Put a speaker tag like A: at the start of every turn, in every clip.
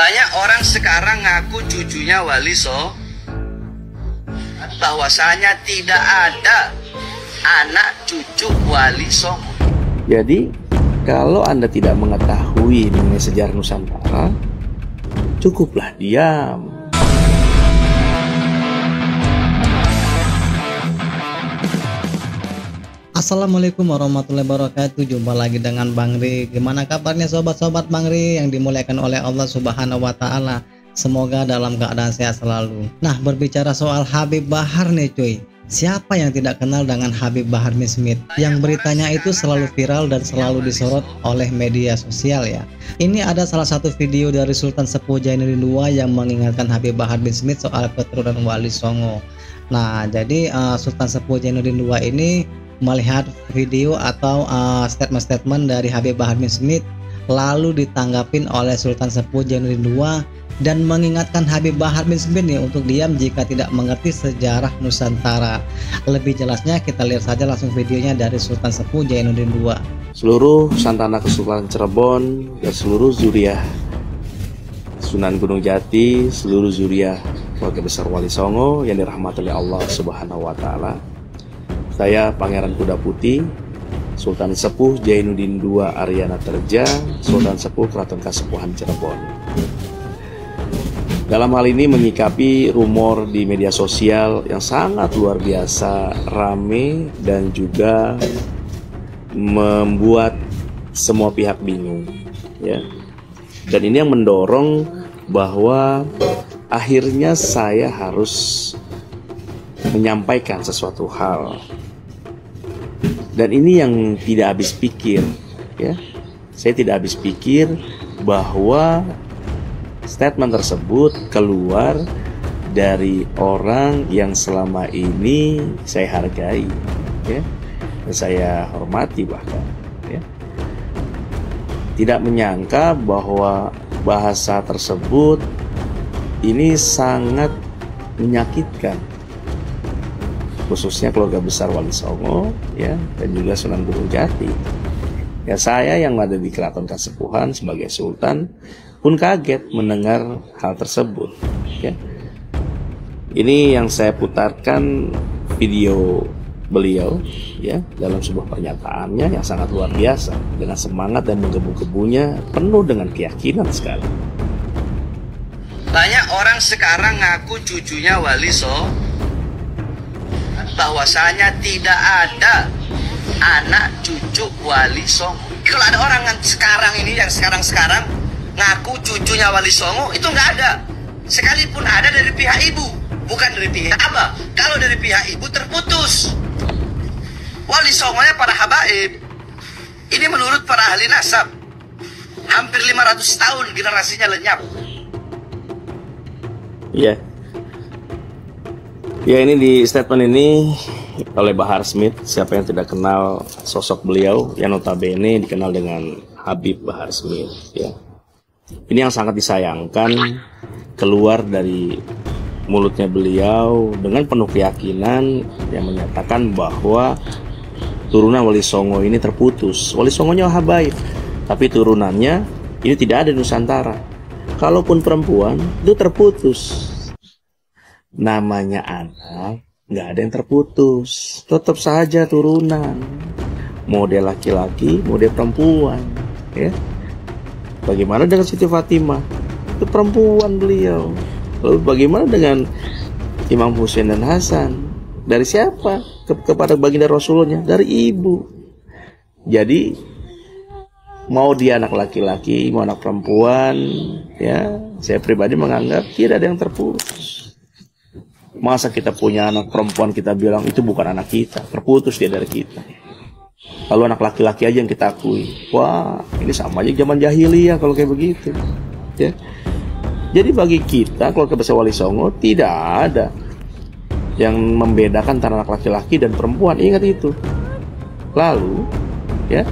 A: Banyak orang sekarang ngaku cucunya Wali Songo, bahwasanya tidak ada anak cucu Wali Songo.
B: Jadi kalau Anda tidak mengetahui mengenai sejarah Nusantara, cukuplah diam.
C: Assalamualaikum warahmatullahi wabarakatuh. Jumpa lagi dengan Bang Ri. Gimana kabarnya sobat-sobat Bang Ri yang dimuliakan oleh Allah Subhanahu wa Ta'ala? Semoga dalam keadaan sehat selalu. Nah, berbicara soal Habib Bahar nih cuy, siapa yang tidak kenal dengan Habib Bahar bin Smith yang beritanya itu selalu viral dan selalu disorot oleh media sosial ya. Ini ada salah satu video dari Sultan Sepuh Jainuddin II yang mengingatkan Habib Bahar bin Smith soal keturunan Wali Songo. Nah, jadi Sultan Sepuh Jainuddin II ini melihat video atau statement-statement dari Habib Bahar bin Smith, lalu ditanggapin oleh Sultan Sepuh Jainuddin II dan mengingatkan Habib Bahar bin Smith nih untuk diam jika tidak mengerti sejarah Nusantara. Lebih jelasnya kita lihat saja langsung videonya dari Sultan Sepuh Jainuddin II.
B: Seluruh Santana Kesultanan Cirebon dan seluruh zuriah Sunan Gunung Jati, seluruh zuriah keluarga besar Wali Songo yang dirahmati oleh Allah Subhanahu wa Ta'ala. Saya Pangeran Kuda Putih, Sultan Sepuh Jainuddin II Aryana Terja, Sultan Sepuh Keraton Kasepuhan Cirebon. Dalam hal ini menyikapi rumor di media sosial yang sangat luar biasa rame dan juga membuat semua pihak bingung, ya. Dan ini yang mendorong bahwa akhirnya saya harus menyampaikan sesuatu hal. Dan ini yang tidak habis pikir, ya. Saya tidak habis pikir bahwa statement tersebut keluar dari orang yang selama ini saya hargai, ya, dan saya hormati bahkan, ya. Tidak menyangka bahwa bahasa tersebut ini sangat menyakitkan, khususnya keluarga besar Wali Songo, ya, dan juga Sunan Gunung Jati. Ya, saya yang ada di Keraton Kasepuhan sebagai Sultan pun kaget mendengar hal tersebut, ya. Ini yang saya putarkan video beliau, ya, dalam sebuah pernyataannya yang sangat luar biasa, dengan semangat dan menggebu-gebunya penuh dengan keyakinan sekali.
A: Banyak orang sekarang ngaku cucunya Wali Songo, bahwasanya tidak ada anak cucu Wali Songo. Kalau ada orang sekarang ini yang sekarang ngaku cucunya Wali Songo, itu nggak ada. Sekalipun ada dari pihak ibu, bukan dari pihak abah. Kalau dari pihak ibu terputus. Wali Songonya para habaib. Ini menurut para ahli nasab, hampir 500 tahun generasinya lenyap.
B: Iya. Ya, ini di statement ini oleh Bahar Smith. Siapa yang tidak kenal sosok beliau yang notabene dikenal dengan Habib Bahar Smith, ya. Ini yang sangat disayangkan keluar dari mulutnya beliau dengan penuh keyakinan yang menyatakan bahwa turunan Wali Songo ini terputus. Wali Songonya habaib, tapi turunannya ini tidak ada di Nusantara. Kalaupun perempuan itu terputus. Namanya anak, nggak ada yang terputus, tetap saja turunan, mau dia laki-laki, mau dia perempuan, ya. Bagaimana dengan Siti Fatimah? Itu perempuan beliau. Lalu bagaimana dengan Imam Husain dan Hasan? Dari siapa? Kepada baginda Rasulnya? Dari ibu. Jadi mau dia anak laki-laki, mau anak perempuan, ya, saya pribadi menganggap tidak ada yang terputus. Masa kita punya anak perempuan kita bilang itu bukan anak kita, terputus dia dari kita. Lalu anak laki-laki aja yang kita akui. Wah, ini sama aja zaman jahiliyah kalau kayak begitu, ya. Jadi bagi kita keluarga besar Wali Songo tidak ada yang membedakan antara anak laki-laki dan perempuan. Ingat itu. Lalu, ya,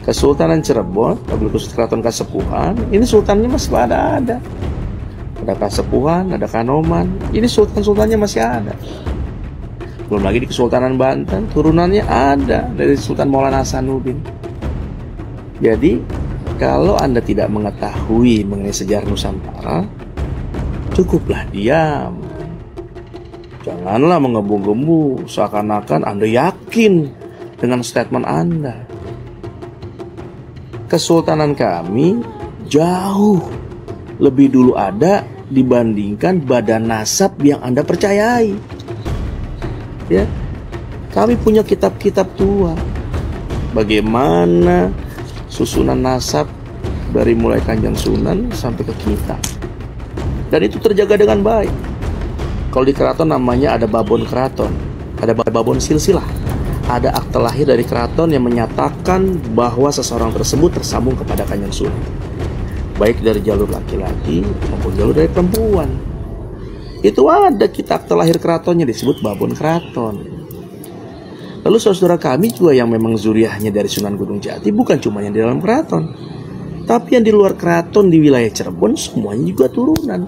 B: Kesultanan Cirebon, Keraton Kasepuhan, ini sultannya masih ada. Ada Kasepuhan, ada Kanoman, ini sultan-sultannya masih ada. Belum lagi di Kesultanan Banten, turunannya ada dari Sultan Maulana Hasanuddin. Jadi Kalau Anda tidak mengetahui mengenai sejarah Nusantara, cukuplah diam. Janganlah menggebu-gebu seakan-akan Anda yakin dengan statement Anda. Kesultanan kami jauh lebih dulu ada dibandingkan badan nasab yang Anda percayai. Ya, kami punya kitab-kitab tua. Bagaimana susunan nasab dari mulai Kanjeng Sunan sampai ke kita, dan itu terjaga dengan baik. Kalau di keraton namanya ada babon keraton, ada babon silsilah, ada akte lahir dari keraton yang menyatakan bahwa seseorang tersebut tersambung kepada Kanjeng Sunan, baik dari jalur laki-laki maupun jalur dari perempuan. Itu ada kitab akte lahir keratonnya, disebut babon keraton. Lalu saudara kami juga yang memang zuriahnya dari Sunan Gunung Jati, bukan cuma yang di dalam keraton, tapi yang di luar keraton di wilayah Cirebon semuanya juga turunan.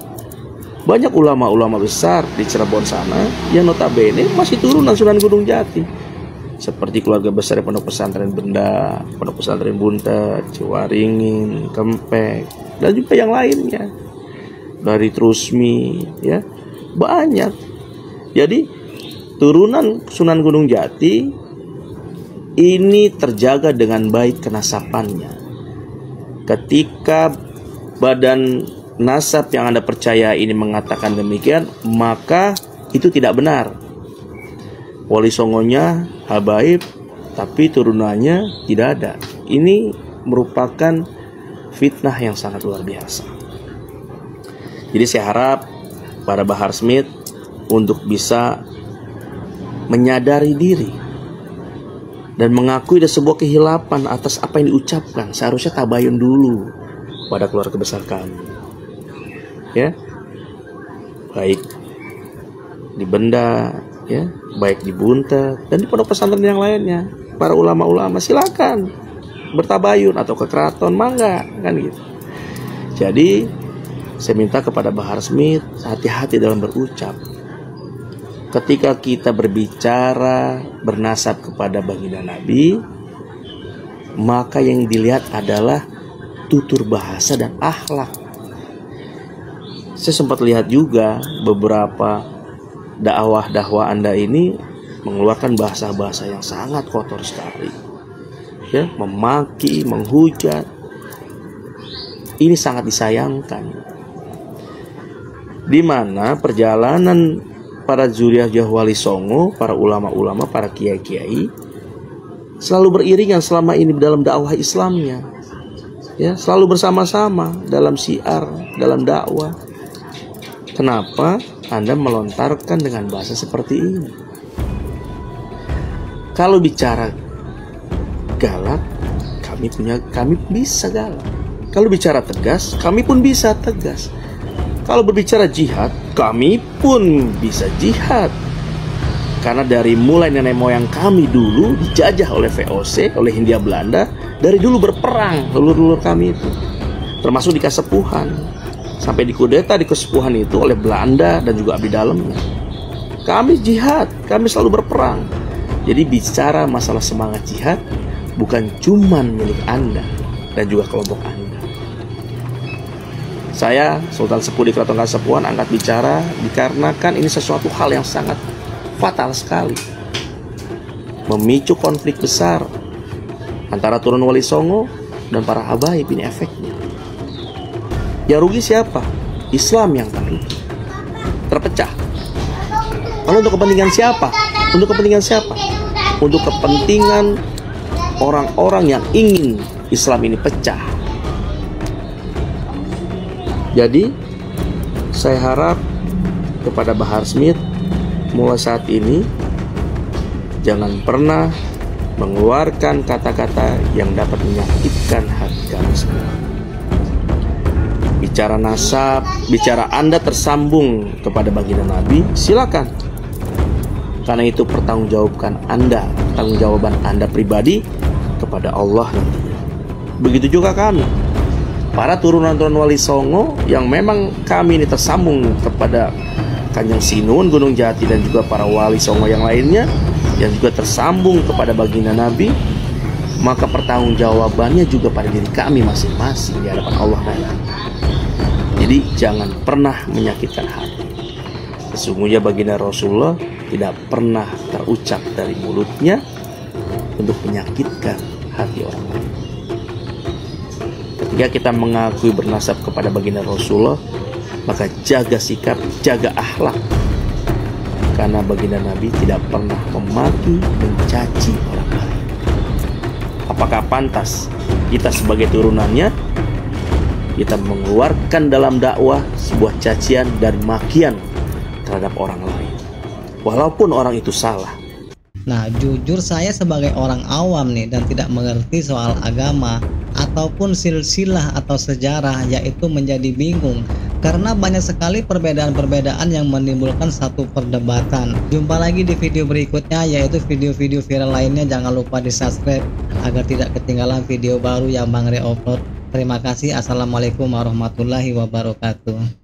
B: Banyak ulama-ulama besar di Cirebon sana yang notabene masih turunan Sunan Gunung Jati, seperti keluarga besar Pondok Pesantren Benda, Pondok Pesantren Buntet, Ciwaringin, Kempek, dan juga yang lainnya dari Trusmi, ya banyak. Jadi turunan Sunan Gunung Jati ini terjaga dengan baik kenasapannya. Ketika badan nasab yang Anda percaya ini mengatakan demikian, maka itu tidak benar. Wali Songonya habaib, tapi turunannya tidak ada. Ini merupakan fitnah yang sangat luar biasa. Jadi saya harap para Bahar Smith untuk bisa menyadari diri dan mengakui ada sebuah kehilapan atas apa yang diucapkan. Seharusnya tabayun dulu pada keluarga besar kami, ya, baik di Benda, ya, baik di Buntet dan di pondok pesantren yang lainnya. Para ulama-ulama silakan bertabayun atau ke keraton, mangga, kan gitu. Jadi saya minta kepada Bahar Smith hati-hati dalam berucap. Ketika kita berbicara bernasab kepada baginda Nabi, maka yang dilihat adalah tutur bahasa dan akhlak. Saya sempat lihat juga beberapa dakwah Anda ini mengeluarkan bahasa-bahasa yang sangat kotor sekali, ya, memaki, menghujat. Ini sangat disayangkan, di mana perjalanan para zuriat Wali Songo, para ulama-ulama, para kiai-kiai selalu beriringan selama ini dalam dakwah Islamnya, ya, selalu bersama-sama dalam syiar, dalam dakwah. Kenapa Anda melontarkan dengan bahasa seperti ini? Kalau bicara galak, kami bisa galak. Kalau bicara tegas, kami pun bisa tegas. Kalau berbicara jihad, kami pun bisa jihad. Karena dari mulai nenek moyang kami dulu dijajah oleh VOC, oleh Hindia Belanda, dari dulu berperang leluhur kami itu, termasuk di Kasepuhan, sampai dikudeta di Kasepuhan itu oleh Belanda dan juga abdi dalamnya. Kami jihad, kami selalu berperang. Jadi bicara masalah semangat jihad bukan cuman milik Anda dan juga kelompok Anda. Saya, Sultan Sepuh di Keraton Kasepuhan, angkat bicara dikarenakan ini sesuatu hal yang sangat fatal sekali, memicu konflik besar antara turun Wali Songo dan para habaib. Ini efeknya. Yang rugi siapa? Islam yang terrugi, terpecah. Lalu untuk kepentingan siapa? Untuk kepentingan siapa? Untuk kepentingan orang-orang yang ingin Islam ini pecah. Jadi saya harap kepada Bahar Smith, mulai saat ini jangan pernah mengeluarkan kata-kata yang dapat menyakitkan hati kami semua. Bicara nasab, bicara Anda tersambung kepada baginda Nabi, silakan. Karena itu pertanggungjawaban Anda pribadi kepada Allah nantinya. Begitu juga kami, para turunan-turunan Wali Songo yang memang kami ini tersambung kepada Kanjeng Sinun, Gunung Jati, dan juga para Wali Songo yang lainnya yang juga tersambung kepada baginda Nabi. maka pertanggungjawabannya juga pada diri kami masing-masing di hadapan Allah nanti. Jadi jangan pernah menyakitkan hati. Sesungguhnya baginda Rasulullah tidak pernah terucap dari mulutnya untuk menyakitkan hati orang lain. Ketika kita mengakui bernasab kepada baginda Rasulullah, maka jaga sikap, jaga akhlak. Karena baginda Nabi tidak pernah memaki, mencaci orang lain. Apakah pantas kita sebagai turunannya kita mengeluarkan dalam dakwah sebuah cacian dan makian terhadap orang lain, walaupun orang itu salah?
C: Nah, jujur saya sebagai orang awam nih dan tidak mengerti soal agama ataupun silsilah atau sejarah, yaitu menjadi bingung karena banyak sekali perbedaan-perbedaan yang menimbulkan satu perdebatan. Jumpa lagi di video berikutnya, yaitu video-video viral lainnya. Jangan lupa di subscribe agar tidak ketinggalan video baru yang Bang Re upload. Terima kasih. Assalamualaikum warahmatullahi wabarakatuh.